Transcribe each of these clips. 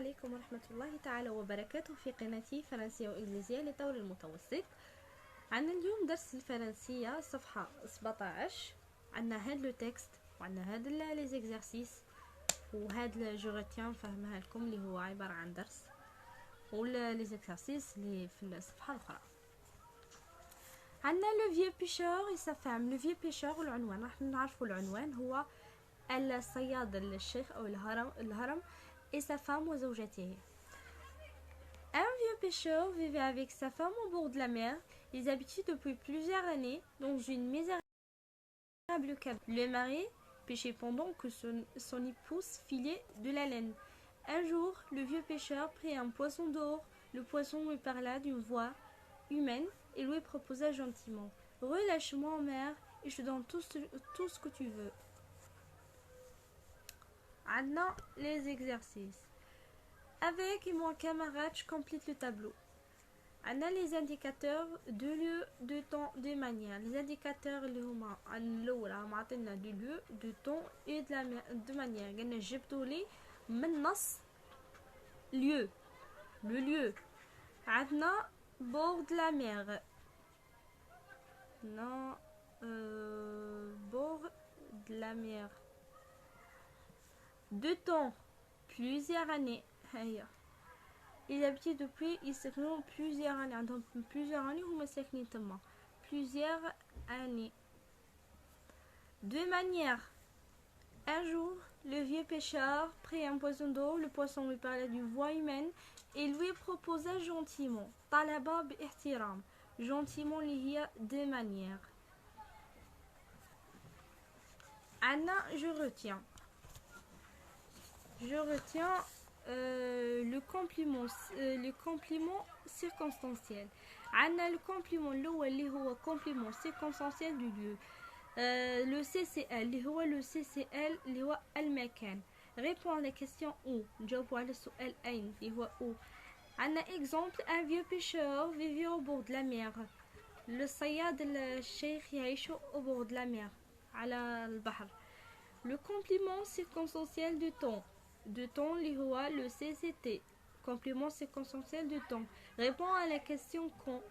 عليكم ورحمة الله تعالى وبركاته في قناتي فرنسية وإنجليزية للطور المتوسط. عندنا اليوم درس الفرنسية صفحة 17. عندنا هاد لو تكست وعندنا هاد لي زيكزارسيس وهاد جو ريتيان فهمها لكم اللي هو عبارة عن درس، ولا لي زيكزارسيس اللي في الصفحة الأخرى. عندنا لو فيو بيشور و سا فام. لو فيو بيشور والعنوان راح نعرفوا العنوان هو الصياد الشيخ أو الهرم et sa femme وزوجته. Un vieux pêcheur vivait avec sa femme au bord de la mer. Ils habitaient depuis plusieurs années dans une misérable cabane. Le mari pêchait pendant que son épouse filait de la laine. Un jour, le vieux pêcheur prit un poisson d'or. Le poisson lui parla d'une voix humaine et lui proposa gentiment: relâche-moi en mer et je te donne tout ce que tu veux. Maintenant, les exercices. Avec mon camarade, je complète le tableau. On a les indicateurs de lieu, de temps, de manière. Les indicateurs اللي هما الأولى معطينا du lieu, de temps et de manière. قلنا جبتوا لي من نص lieu. Le lieu. عندنا bord de la mer. Non, bord de la mer. De temps, plusieurs années. Ils habitaient depuis plusieurs années. عندهم plusieurs années هما ساكنين تما. Plusieurs années. De manière. Un jour, le vieux pêcheur prit un poisson d'eau. Le poisson lui parlait d'une voix humaine et lui proposa gentiment. طلب باحترام. Gentiment اللي هي de manière. Anna, je retiens le complément circonstanciel. عندنا le complément الأول اللي هو complément circonstanciel du lieu. Le CCL اللي هو le CCL اللي هو المكان. Répond à la question où. نجاوبوا على السؤال أين اللي هو où. عندنا exemple: un vieux pêcheur vivait au bord de la mer. الصياد الشيخ يعيش au bord de la mer على البحر. Le complément circonstanciel du temps. De temps اللي هو le CCT. Complément circonstanciel du temps. Répond à la question quand.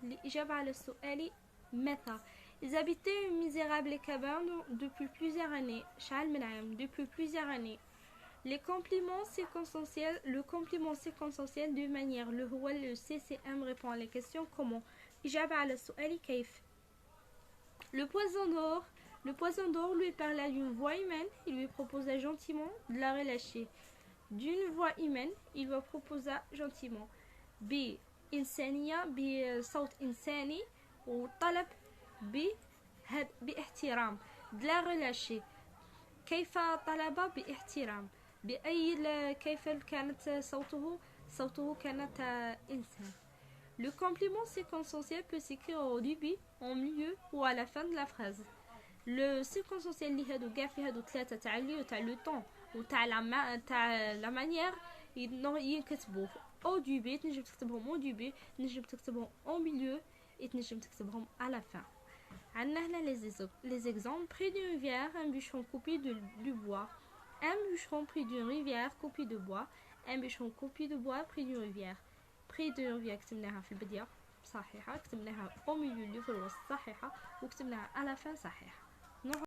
الإجابة على السؤال متى. Ils habitaient une misérable cabane depuis plusieurs années. شحال من عام. Depuis plusieurs années. Les compléments circonstanciels. Le complément circonstanciel de manière. Le هو le CCM répond à la question comment. إجابة على السؤال كيف. Le poisson d'or. Le poisson d'or lui parla d'une voix humaine. Il lui proposa gentiment de la relâcher. D'une voix humaine, il lui proposa gentiment. بإنسانية بصوت إنساني وطلب باحترام de la relâcher. كيف طلب باحترام. كيف كانت صوته كانت إنسان. Le complément circonstanciel peut s'écrire au début, au milieu ou à la fin de la phrase. لو سيركونسونسيال اللي هادو كاع في هادو ثلاثه تاع ليو تاع لو طون وتاع لا مانيير ينكتبوا او دوبي. تنجم تكتبهم او دوبي، تنجم تكتبهم او ميليو، تنجم تكتبهم على فان. عندنا هنا لي زيكزامبل: près d'une rivière un bûcheron coupé du bois. Un bûcheron près d'une rivière coupé de bois. Un bûcheron coupé de bois près d'une rivière. près d'une rivière كتبناها في البداية صحيحة، كتبناها او ميليو اللي في الوسط صحيحة، وكتبناها على فان صحيحة.